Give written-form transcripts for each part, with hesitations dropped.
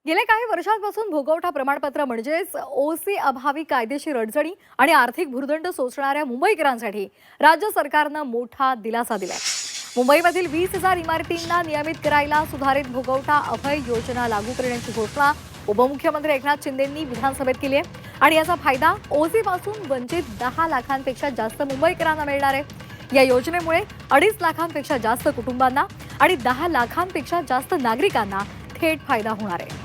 गेल्या काही वर्षांपासून भोगवटा प्रमाणपत्र म्हणजेच ओसी अभावी कायदेशीर अडचणी आणि आर्थिक भुर्दंड सोसणाऱ्या मुंबईकरांसाठी राज्य सरकारनं मोठा दिलासा दिलाय। मुंबईमधील 20,000 इमारतींना नियमित करायला सुधारित भोगवटा अभय योजना लागू करण्याची घोषणा उपमुख्यमंत्री एकनाथ शिंदेंनी विधानसभेत केली आहे आणि याचा फायदा ओसी पासून वंचित 10 लाखांपेक्षा जास्त मुंबईकरांना मिळणार आहे। या योजनेमुळे 2.5 लाखांपेक्षा जास्त कुटुंबांना आणि 10 लाखांपेक्षा जास्त नागरिकांना थेट फायदा होणार आहे।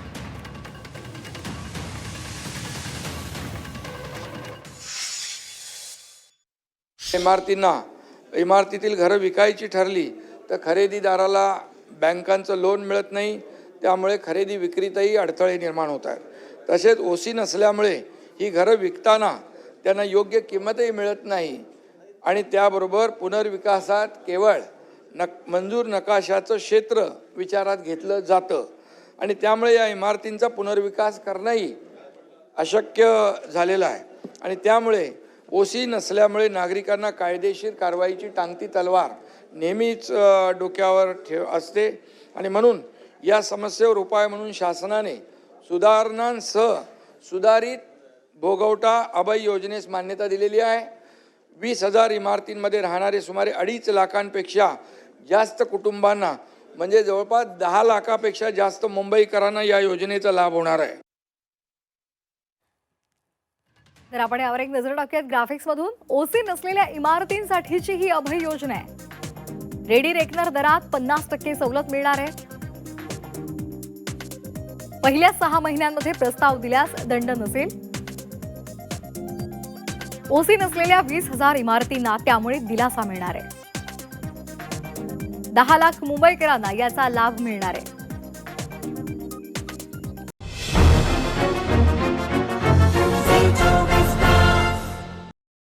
इमारतीतील घरं विकायची ठरली तर खरेदीदाराला बँकांचं लोन मिळत नाही, त्यामुळे खरेदी विक्रीतही अडथळे निर्माण होत आहेत। तसेच ओसी नसल्यामुळे ही घरं विकताना त्यांना योग्य किंमतही मिळत नाही आणि त्याबरोबर पुनर्विकासात केवळ मंजूर नकाशाचं क्षेत्र विचारात घेतलं जातं आणि त्यामुळे या इमारतींचा पुनर्विकास करणंही अशक्य झालेलं आहे आणि त्यामुळे ओसी नसल्यामुळे नागरिकांना कायदेशीर कारवाईची टांगती तलवार नेहमीच डोक्यावर असते आणि म्हणून या समस्येवर उपाय म्हणून शासनाने सुधारणांसह सुधारित भोगवटा अभय योजनेस मान्यता दिलेली आहे। 20,000 इमारतींमध्ये राहणारे सुमारे 2.5 लाखांपेक्षा जास्त कुटुंबांना म्हणजे जवळपास 10 लाखापेक्षा जास्त मुंबईकरांना या योजनेचा लाभ होणार आहे। तर आपण यावर एक नजर टाकूयात ग्राफिक्स मधून। ओसी नसलेल्या इमारतींसाठीची ही अभय योजना आहे। रेडी रेकनर दरात 50% सवलत मिळणार आहे। पहिल्या 6 महिन्यांमध्ये प्रस्ताव दिल्यास दंड नसेल। ओसी नसलेल्या 20,000 इमारतींना त्यामुळे दिलासा मिळणार आहे। 10 लाख मुंबईकरांना याचा लाभ मिळणार आहे।